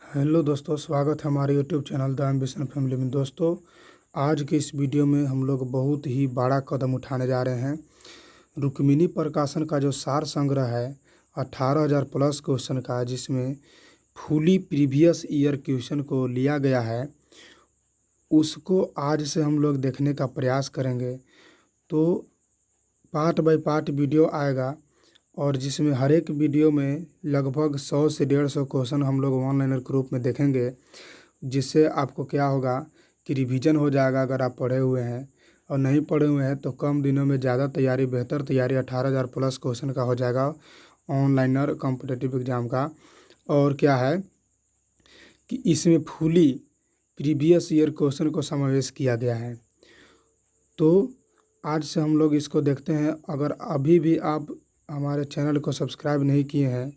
Hello दोस्तों, स्वागत है हमारे YouTube channel the ambition family में। दोस्तों, आज के इस वीडियो में हम लोग बहुत ही बड़ा कदम उठाने जा रहे हैं। रुक्मिणी प्रकाशन का जो सार संग्रह है 18,000 प्लस क्वेश्चन का, जिसमें फुली प्रीवियस ईयर क्वेश्चन को लिया गया है, उसको आज से हम लोग देखने का प्रयास करेंगे। तो पार्ट बाय पार्ट वीडियो आएगा और जिसमें हर एक वीडियो में लगभग 100 से 150 क्वेश्चन हम लोग ऑनलाइनर के रूप में देखेंगे, जिससे आपको क्या होगा कि रिवीजन हो जाएगा अगर आप पढ़े हुए हैं। और नहीं पढ़े हुए हैं तो कम दिनों में ज़्यादा तैयारी, बेहतर तैयारी 18,000 प्लस क्वेश्चन का हो जाएगा ऑनलाइनर कॉम्पिटिटिव एग्ज़ाम का। और क्या है कि इसमें फुली प्रीवियस ईयर क्वेश्चन को समावेश किया गया है। तो आज से हम लोग इसको देखते हैं। अगर अभी भी आप हमारे चैनल को सब्सक्राइब नहीं किए हैं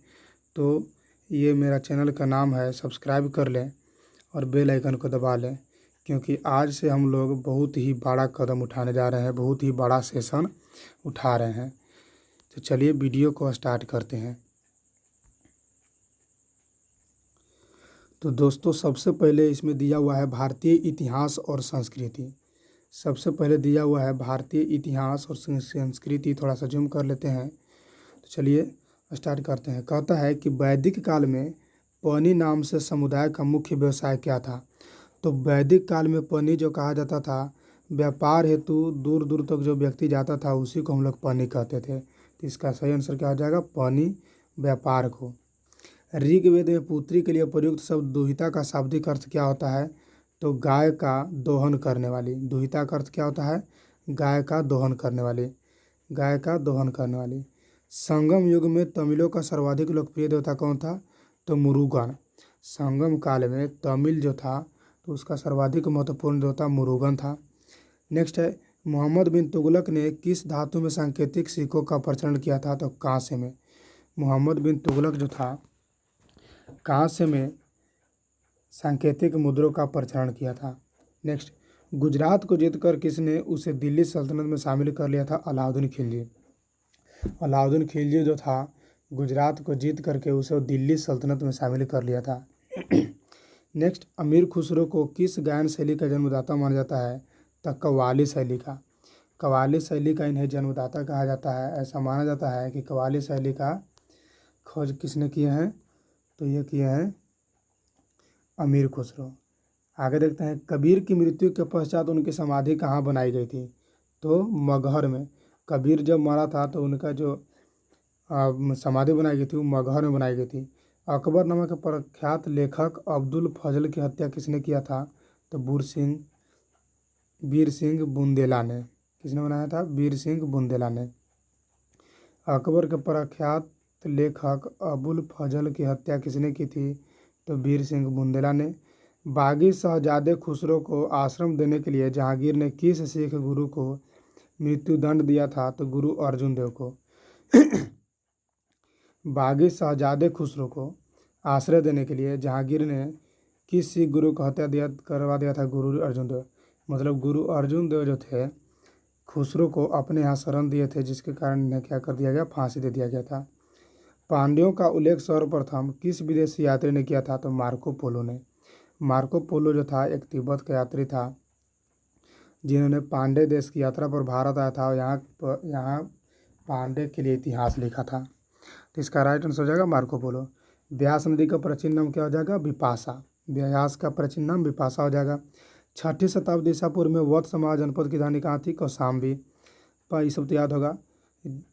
तो ये मेरा चैनल का नाम है, सब्सक्राइब कर लें और बेल आइकन को दबा लें, क्योंकि आज से हम लोग बहुत ही बड़ा कदम उठाने जा रहे हैं, बहुत ही बड़ा सेशन उठा रहे हैं। तो चलिए वीडियो को स्टार्ट करते हैं। तो दोस्तों, सबसे पहले इसमें दिया हुआ है भारतीय इतिहास और संस्कृति। सबसे पहले दिया हुआ है भारतीय इतिहास और संस्कृति। थोड़ा सा जूम कर लेते हैं। तो चलिए स्टार्ट करते हैं। कहता है कि वैदिक काल में पनी नाम से समुदाय का मुख्य व्यवसाय क्या था। तो वैदिक काल में पनी जो कहा जाता था, व्यापार हेतु दूर दूर तक जो व्यक्ति जाता था उसी को हम लोग पनी कहते थे। तो इसका सही आंसर क्या हो जाएगा, पनी, व्यापार को। ऋग्वेद में पुत्री के लिए प्रयुक्त शब्द दुहिता का शाब्दिक अर्थ क्या होता है। तो गाय का दोहन करने वाली। दुहिता का अर्थ क्या होता है, गाय का दोहन करने वाली, गाय का दोहन करने वाली। संगम युग में तमिलों का सर्वाधिक लोकप्रिय देवता कौन था। तो मुरुगन। संगम काल में तमिल जो था तो उसका सर्वाधिक महत्वपूर्ण देवता मुरुगन था। नेक्स्ट है, मोहम्मद बिन तुगलक ने किस धातु में सांकेतिक सिक्कों का प्रचलन किया था। तो कांस्य में। मोहम्मद बिन तुगलक जो था कांस्य में सांकेतिक मुद्रों का प्रचलन किया था। नेक्स्ट, गुजरात को जीतकर किसने उसे दिल्ली सल्तनत में शामिल कर लिया था। अलाउद्दीन खिलजी। अलाउद्दीन खिलजी जो था गुजरात को जीत करके उसे दिल्ली सल्तनत में शामिल कर लिया था। नेक्स्ट, अमीर खुसरो को किस गायन शैली का जन्मदाता माना जाता है। तो कव्वाली शैली का। कव्वाली शैली का इन्हें जन्मदाता कहा जाता है। ऐसा माना जाता है कि कव्वाली शैली का खोज किसने किए हैं। तो ये किए हैं अमीर खुसरो। आगे देखते हैं, कबीर की मृत्यु के पश्चात उनकी समाधि कहाँ बनाई गई थी। तो मगहर में। कबीर जब मरा था तो उनका जो समाधि बनाई गई थी वो मगहर में बनाई गई थी। अकबर नामक प्रख्यात लेखक अब्दुल फजल की हत्या किसने किया था। तो वीर सिंह बुंदेला ने। किसने बनाया था, वीर सिंह बुंदेला ने। अकबर के प्रख्यात लेखक अबुल फजल की हत्या किसने की थी। तो वीर सिंह बुंदेला ने। बागी शहजादे खुसरो को आश्रम देने के लिए जहांगीर ने किस सिख गुरु को मृत्युदंड दिया था। तो गुरु अर्जुन देव को। बागी शहजादे खुसरो को आश्रय देने के लिए जहांगीर ने किस सिख गुरु को हत्या करवा दिया था। गुरु अर्जुन देव। मतलब गुरु अर्जुन देव जो थे खुसरो को अपने यहाँ शरण दिए थे, जिसके कारण इन्हें क्या कर दिया गया, फांसी दे दिया गया था। पांड्यों का उल्लेख सर्वप्रथम किस विदेशी यात्री ने किया था। तो मार्को पोलो ने। मार्को पोलो जो था एक तिब्बत का यात्री था, जिन्होंने पांडे देश की यात्रा पर भारत आया था और यहाँ पांडे के लिए इतिहास लिखा था। तो इसका राइट आंसर हो जाएगा मार्को पोलो। ब्यास नदी का प्राचीन नाम क्या हो जाएगा, बिपाशा। ब्यास का प्राचीन नाम बिपाशा हो जाएगा। 6ठी शताब्दी ईसा पूर्व में वत्समा जनपद की राजधानी कहाँ थी। कौशाम्बी। पर ये सब तो याद होगा।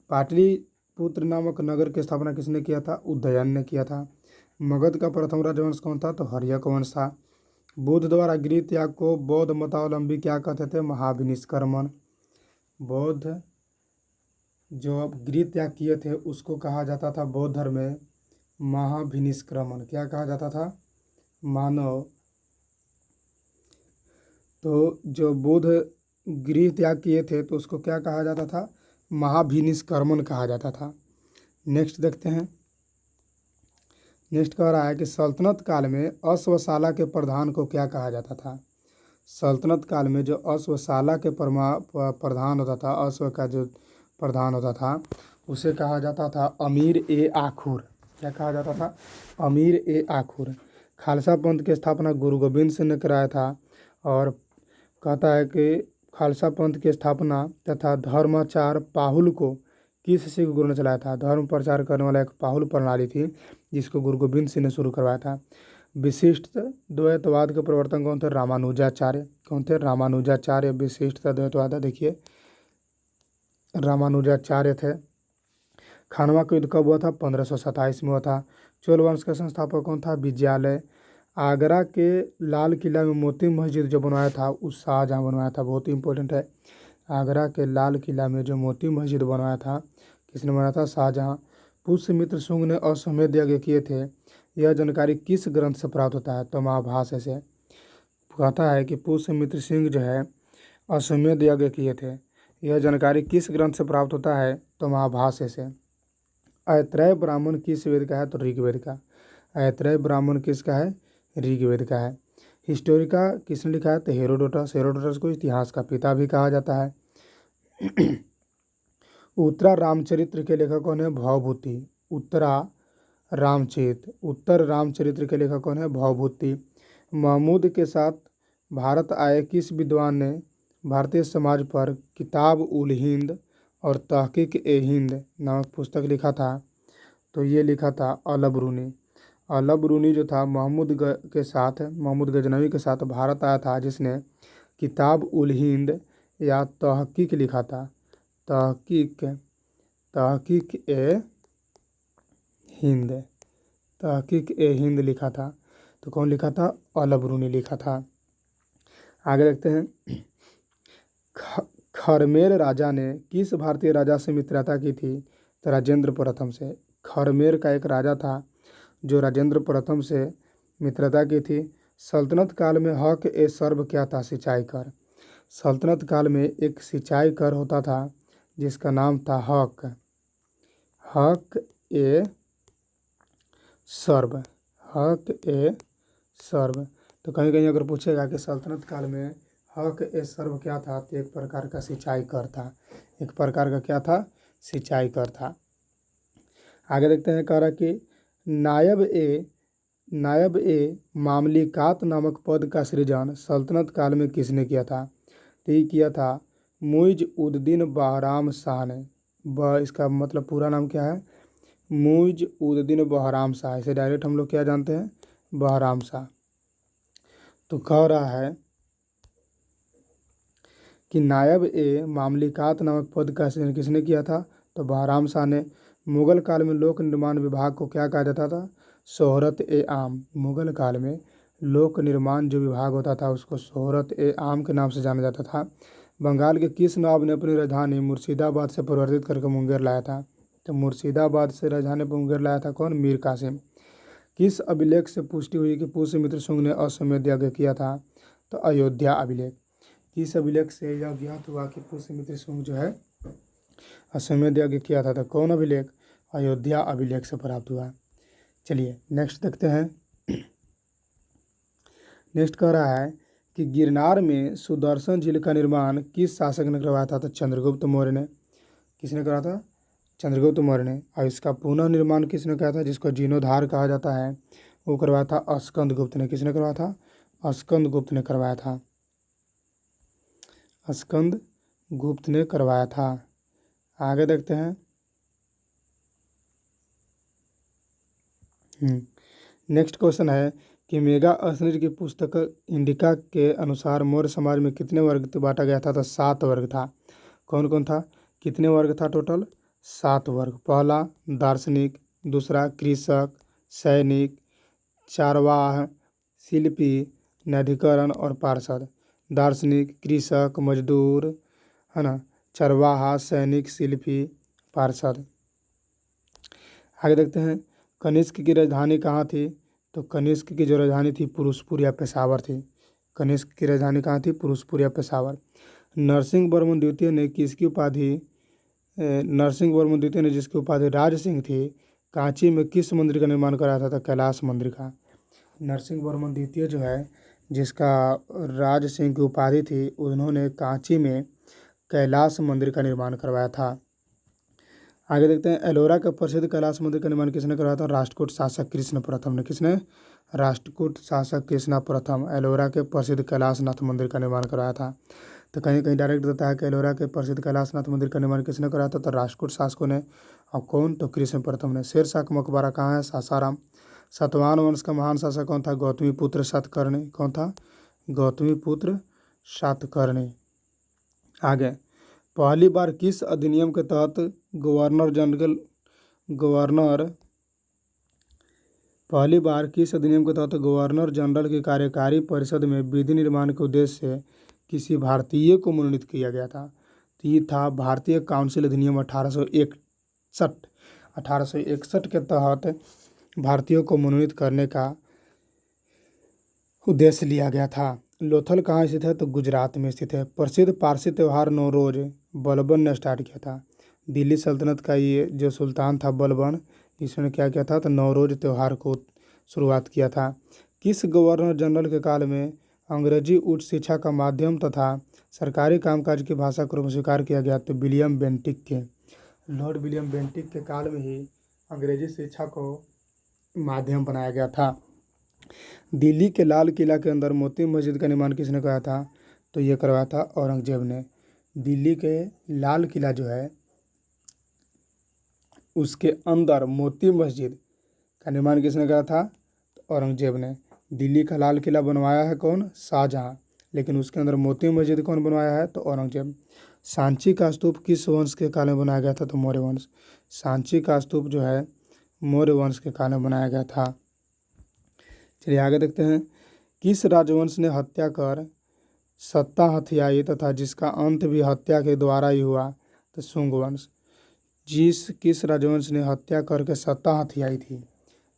पाटलिपुत्र नामक नगर की स्थापना किसने किया था। उदयन ने किया था। मगध का प्रथम राजवंश कौन था। तो हर्यक वंश था। बुद्ध द्वारा गृह त्याग को बौद्ध मतावलंबी क्या कहते थे, महाविनिष्क्रमण। बौद्ध जो गृह त्याग किए थे उसको कहा जाता था बौद्ध धर्म में महाविनिष्क्रमण। क्या कहा जाता था, मानव। तो जो बुद्ध गृह त्याग किए थे तो उसको क्या कहा जाता था, महाविनिष्क्रमण कहा जाता था। नेक्स्ट देखते हैं। नेक्स्ट कह रहा है कि सल्तनत काल में अश्वशाला के प्रधान को क्या कहा जाता था। सल्तनत काल में जो अश्वशाला के प्रधान होता था, अश्व का जो प्रधान होता था, उसे कहा जाता था अमीर ए आखुर। क्या कहा जाता था, अमीर ए आखुर। खालसा पंथ की स्थापना गुरु गोविंद सिंह ने कराया था। और कहता है कि खालसा पंथ की स्थापना तथा धर्माचार पाहुल को किस सिख गुरु ने चलाया था। धर्म प्रचार करने वाला एक पाहुल प्रणाली थी जिसको गुरु गोविंद सिंह ने शुरू करवाया था। विशिष्ट द्वैतवाद के प्रवर्तन कौन थे? रामानुजाचार्य। कौन थे? रामानुजाचार्य विशिष्ट द्वैतवाद, देखिए रामानुजाचार्य थे। खानवा का युद्ध कब हुआ था? 1527 में हुआ था। चोल वंश का संस्थापक कौन था? विजयालय। आगरा के लाल किला में मोती मस्जिद जो बनवाया था उस शाहजहाँ बनवाया था, बहुत ही इंपॉर्टेंट है। आगरा के लाल किला में जो मोती मस्जिद बनवाया था किसने बनाया था? शाहजहाँ। पुष्यमित्र शुंग ने अश्वमेध यज्ञ किए थे, यह जानकारी किस ग्रंथ से प्राप्त होता है? तो महाभाष्य से। कहता है कि पुष्यमित्र सिंह जो है अश्वमेध यज्ञ किए थे, यह जानकारी किस ग्रंथ से प्राप्त होता है? तो महाभाष्य से। ऐत्रेय ब्राह्मण किस वेद का है? तो ऋग्वेद का। ऐत्रेय ब्राह्मण किसका है? ऋग्वेद का है। हिस्टोरिका किसने लिखा है? तो हेरोडोटस। हेरोडोटस को इतिहास का पिता भी कहा जाता है। उत्तरा रामचरित्र के लेखक कौन है? भवभूति। उत्तर रामचरित्र के लेखक कौन है? भवभूति। महमूद के साथ भारत आए किस विद्वान ने भारतीय समाज पर किताब उल हिंद और तहकीक ए हिंद नामक पुस्तक लिखा था? तो ये लिखा था अल बरूनी। अल बरूनी जो था महमूद गजनवी के साथ भारत आया था, जिसने किताब उल हिंद या तहकीक लिखा था। तहकीक ए हिंद। तहकीक ए हिंद लिखा था। तो कौन लिखा था? अल बरूनी लिखा था। आगे देखते हैं। खरमेर राजा ने किस भारतीय राजा से मित्रता की थी? तो राजेंद्र प्रथम से। खरमेर का एक राजा था जो राजेंद्र प्रथम से मित्रता की थी। सल्तनत काल में हक ए सर्व क्या था? सिंचाई कर। सल्तनत काल में एक सिंचाई कर होता था जिसका नाम था हक ए सर्व। हक ए सर्व। तो कहीं कहीं अगर पूछेगा कि सल्तनत काल में हक ए सर्व क्या था, तो एक प्रकार का सिंचाई कर था। एक प्रकार का क्या था? सिंचाई कर था। आगे देखते हैं। कह रहा कि नायब ए मामलिकात नामक पद का सृजन सल्तनत काल में किसने किया था? तो ये किया था मुइज उद-दीन बहराम शाह ने। इसका मतलब पूरा नाम क्या है? मुइज उद-दीन बहराम शाह। इसे डायरेक्ट हम लोग क्या जानते हैं? बहराम शाह। तो कह रहा है कि नायब ए मामलिकात नामक पद का सृजन किसने किया था? तो बहराम शाह ने। मुगल काल में लोक निर्माण विभाग को क्या कहा जाता था? शोहरत ए आम। मुगल काल में लोक निर्माण जो विभाग होता था उसको शोहरत ए आम के नाम से जाना जाता था। बंगाल के किस नवाब ने अपनी राजधानी मुर्शिदाबाद से परिवर्तित करके मुंगेर लाया था? तो मुर्शिदाबाद से राजधानी मुंगेर लाया था कौन? मीर कासिम। किस अभिलेख से पुष्टि हुई कि पुष्यमित्र शुंग ने अश्वमेध यज्ञ किया था? तो अयोध्या अभिलेख। किस अभिलेख से यह ज्ञात हुआ कि पुष्यमित्र शुंग जो है अश्वमेध यज्ञ किया था? तो कौन अभिलेख? अयोध्या अभिलेख से प्राप्त हुआ। चलिए नेक्स्ट देखते हैं। नेक्स्ट कह रहा है कि गिरनार में सुदर्शन झील का निर्माण किस शासक ने करवाया था? तो चंद्रगुप्त मौर्य ने। किसने करा था? चंद्रगुप्त मौर्य ने। और इसका पुनः निर्माण किसने किया था? जिसको जीर्णोद्धार कहा जाता है, वो करवाया था स्कंदगुप्त ने। किसने करवाया था? स्कंदगुप्त ने करवाया था। स्कंदगुप्त ने करवाया था। आगे देखते हैं। नेक्स्ट क्वेश्चन है कि मेगा अश्नीर की पुस्तक इंडिका के अनुसार मौर्य समाज में कितने वर्ग बांटा गया था? तो 7 वर्ग था। कौन कौन था? कितने वर्ग था टोटल? 7 वर्ग। पहला दार्शनिक, दूसरा कृषक, सैनिक, चारवाह, शिल्पी, न्यायाधिकरण और पार्षद। दार्शनिक, कृषक, मजदूर, है ना, चरवाहा, सैनिक, शिल्पी, पार्षद। आगे देखते हैं। कनिष्क की राजधानी कहाँ थी? तो कनिष्क की जो राजधानी थी पुरुषपुर या पेशावर थी। कनिष्क की राजधानी कहाँ थी? पुरुषपुर या पेशावर। नरसिंह वर्मन द्वितीय ने जिसकी उपाधि राज सिंह थी, कांची में किस मंदिर का निर्माण कराया था? तो कैलाश मंदिर का। नरसिंह वर्मन द्वितीय जो है जिसका राज सिंह की उपाधि थी, उन्होंने कांची में कैलाश मंदिर का निर्माण करवाया था। आगे देखते हैं। एलोरा का प्रसिद्ध कैलाश मंदिर का निर्माण किसने करवाया था? राष्ट्रकूट शासक कृष्ण प्रथम ने। किसने? राष्ट्रकूट शासक कृष्णा प्रथम एलोरा के प्रसिद्ध कैलाशनाथ मंदिर का निर्माण कराया था। तो कहीं कहीं डायरेक्ट देता है कि एलोरा के प्रसिद्ध कैलाशनाथ मंदिर का निर्माण किसने कराया था, तो राष्ट्रकूट शासकों ने। और कौन, तो कृष्ण प्रथम ने। शेरशाह का मकबरा कहाँ है, सासाराम। सातवाहन वंश का महान शासक कौन था, गौतमीपुत्र सातकर्णी। कौन था, गौतमीपुत्र सातकर्णी। आगे, पहली बार किस अधिनियम के तहत गवर्नर पहली बार किस अधिनियम के तहत गवर्नर जनरल की कार्यकारी परिषद में विधि निर्माण के उद्देश्य से किसी भारतीय को मनोनीत किया गया था, तो ये था भारतीय काउंसिल अधिनियम 1861 के तहत भारतीयों को मनोनीत करने का उद्देश्य लिया गया था। लोथल कहाँ स्थित है, तो गुजरात में स्थित है। प्रसिद्ध पारसी त्यौहार नौरोज बलबन ने स्टार्ट किया था। दिल्ली सल्तनत का ये जो सुल्तान था बलबन, इसने क्या किया था, तो नौरोज त्यौहार को शुरुआत किया था। किस गवर्नर जनरल के काल में अंग्रेजी उच्च शिक्षा का माध्यम तथा सरकारी कामकाज की भाषा के रूप में स्वीकार किया गया, तो विलियम बेंटिक के। लॉर्ड विलियम बेंटिक के काल में ही अंग्रेजी शिक्षा को माध्यम बनाया गया था। दिल्ली के लाल किला के अंदर मोती मस्जिद का निर्माण किसने कराया था, तो ये करवाया था औरंगजेब ने। दिल्ली के लाल किला जो है उसके अंदर मोती मस्जिद का निर्माण किसने कराया था, तो औरंगजेब ने। दिल्ली का लाल किला बनवाया है कौन, शाहजहाँ, लेकिन उसके अंदर मोती मस्जिद कौन बनवाया है, तो औरंगजेब। सांची का स्तूप किस वंश के काल में बनाया गया था, तो मौर्य वंश। सांची का स्तूप जो है मौर्य वंश के काल में बनाया गया था। चलिए आगे देखते हैं। किस राजवंश ने हत्या कर सत्ता हथियाई तथा जिसका अंत भी हत्या के द्वारा ही हुआ, तो शुंग वंश। किस राजवंश ने हत्या करके सत्ता हथियाई थी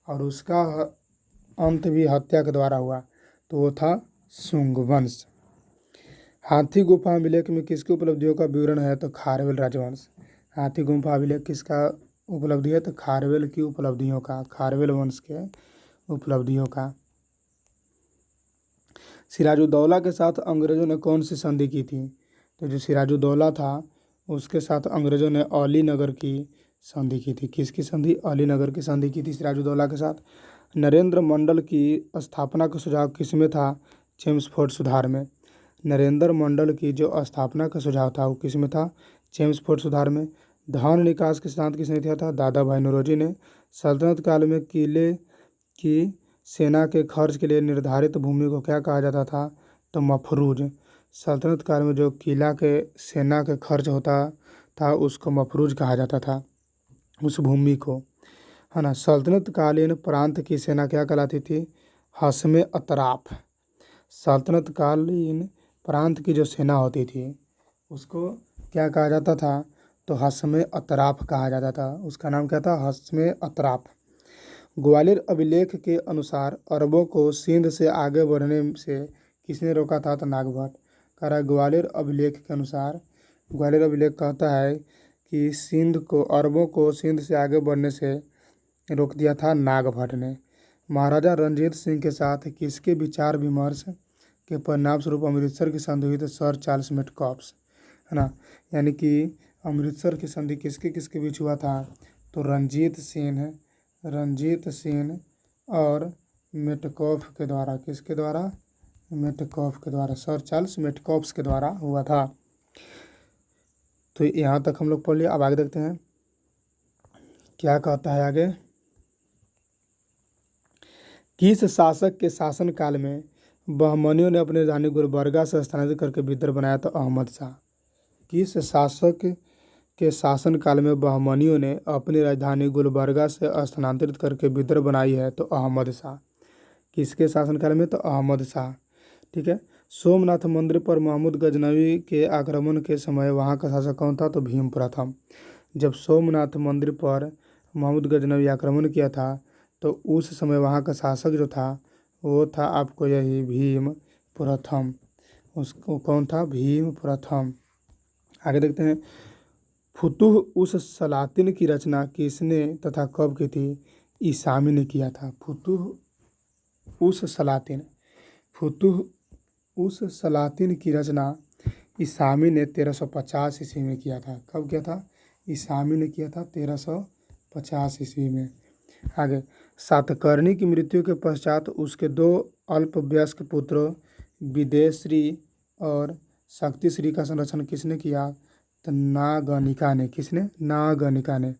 और उसका अंत भी हत्या के द्वारा हुआ, तो वो था शुंग वंश। हाथी गुफा अभिलेख में किसकी उपलब्धियों का विवरण है, तो खारवेल राजवंश। हाथी गुफा अभिलेख किसका उपलब्धि है, तो खारवेल की उपलब्धियों का, खारवेल वंश के उपलब्धियों का। सिराजुद्दौला के साथ अंग्रेजों ने कौन सी संधि की थी, तो जो सिराजुद्दौला था उसके साथ अंग्रेजों ने अलीनगर की संधि की थी। किसकी संधि, अलीनगर की संधि की थी सिराजुद्दौला के साथ। नरेंद्र मंडल की स्थापना का सुझाव किसमें था, चेम्सफोर्ड सुधार में। नरेंद्र मंडल की जो स्थापना का सुझाव था वो किसमें था, चेम्सफोर्ड सुधार में। धन निकास के सिद्धांत किसने दिया था, दादा भाई नौरोजी ने। सल्तनत काल में किले की सेना के खर्च के लिए निर्धारित भूमि को क्या कहा जाता था, तो मफरूज। सल्तनत काल में जो किला के सेना के खर्च होता था उसको मफरूज कहा जाता था, उस भूमि को, है ना। सल्तनत कालीन प्रांत की सेना क्या कहलाती थी, हस्मे अतराफ। सल्तनत कालीन प्रांत की जो सेना होती थी उसको क्या कहा जाता था, तो हस्मे अतराफ कहा जाता था। उसका नाम क्या था, हस्मे अतराफ। ग्वालियर अभिलेख के अनुसार अरबों को सिंध से आगे बढ़ने से किसने रोका था, तो नागभट्ट। कह रहा है ग्वालियर अभिलेख के अनुसार, ग्वालियर अभिलेख कहता है कि अरबों को सिंध से आगे बढ़ने से रोक दिया था नागभट्ट ने। महाराजा रणजीत सिंह के साथ किसके विचार विमर्श के परिणाम स्वरूप अमृतसर की संधि हुई, तो सर चार्ल्स मेटकॉप्स, है ना। यानी कि अमृतसर की संधि किसके किसके बीच हुआ था, तो रंजीत सिंह और मेटकॉफ के द्वारा। किसके द्वारा, मेटकॉफ के द्वारा, सर चार्ल्स मेटकॉफ्स के द्वारा हुआ था। तो यहाँ तक हम लोग पढ़ लिए। अब आगे देखते हैं क्या कहता है आगे। किस शासक के शासन काल में बहमनियों ने अपनी राजधानी गुलबर्गा से स्थानांतरित करके बिदर बनाया, तो अहमद शाह। किस शासक के शासन काल में बहमनियों ने अपनी राजधानी गुलबर्गा से स्थानांतरित करके बिदर बनाई है, तो अहमद शाह। किसके शासनकाल में, तो अहमद शाह, ठीक है। सोमनाथ मंदिर पर महमूद गजनवी के आक्रमण के समय वहाँ का शासक कौन था, तो भीम प्रथम। जब सोमनाथ मंदिर पर महमूद गजनवी आक्रमण किया था तो उस समय वहाँ का शासक जो था वो था आपको यही भीम प्रथम। उसको कौन था, भीम प्रथम। आगे देखते हैं। फुतुह उस सलातिन की रचना किसने तथा कब की थी, ईसामी ने किया था। फुतुह उस सलातिन की रचना ईसामी ने 1350 ईस्वी में किया था। कब किया था, ईसामी ने किया था 1350 ईस्वी में। आगे, सातकर्णी की मृत्यु के पश्चात उसके दो अल्पवयस्क पुत्रों विदेश्री और शक्तिश्री का संरक्षण किसने किया? तो नागनिका ने। किसने? नागनिका ने।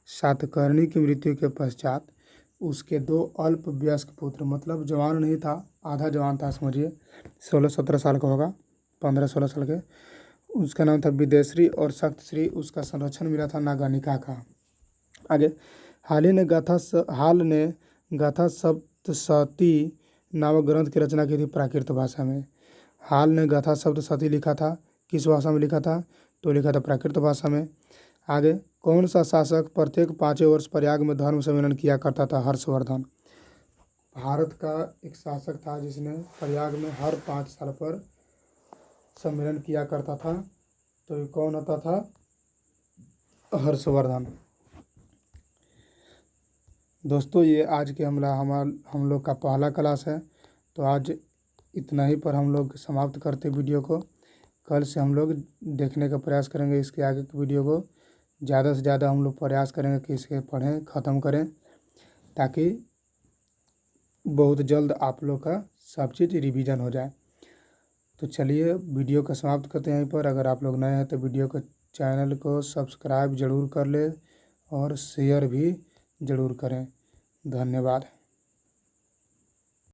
सातकर्णी की मृत्यु के पश्चात उसके दो अल्पवयस्क पुत्र, मतलब जवान नहीं था, आधा जवान था समझिए, 16-17 साल का होगा, 15-16 साल के, उसका नाम था विदेश्री और शक्तिश्री, उसका संरक्षण मिला था नागनिका का। आगे, हाल ने गाथा सप्तशती नामक ग्रंथ की रचना की थी प्राकृत भाषा में। हाल ने गाथा सप्तशती लिखा था, किस भाषा में लिखा था? तो लिखा था प्राकृत भाषा में। आगे, कौन सा शासक प्रत्येक 5वें वर्ष प्रयाग में धर्म सम्मेलन किया करता था? हर्षवर्धन। भारत का एक शासक था जिसने प्रयाग में हर 5 साल पर सम्मेलन किया करता था, तो ये कौन होता था? हर्षवर्धन। दोस्तों, ये आज के हम लोग का पहला क्लास है, तो आज इतना ही पर हम लोग समाप्त करते वीडियो को। कल से हम लोग देखने का प्रयास करेंगे इसके आगे की वीडियो को। ज़्यादा से ज़्यादा हम लोग प्रयास करेंगे कि इसे पढ़ें, ख़त्म करें, ताकि बहुत जल्द आप लोग का सब चीज़ रिवीजन हो जाए। तो चलिए वीडियो को समाप्त करते हैं यहीं पर। अगर आप लोग नए हैं तो वीडियो को, चैनल को सब्सक्राइब ज़रूर कर लें और शेयर भी ज़रूर करें। धन्यवाद।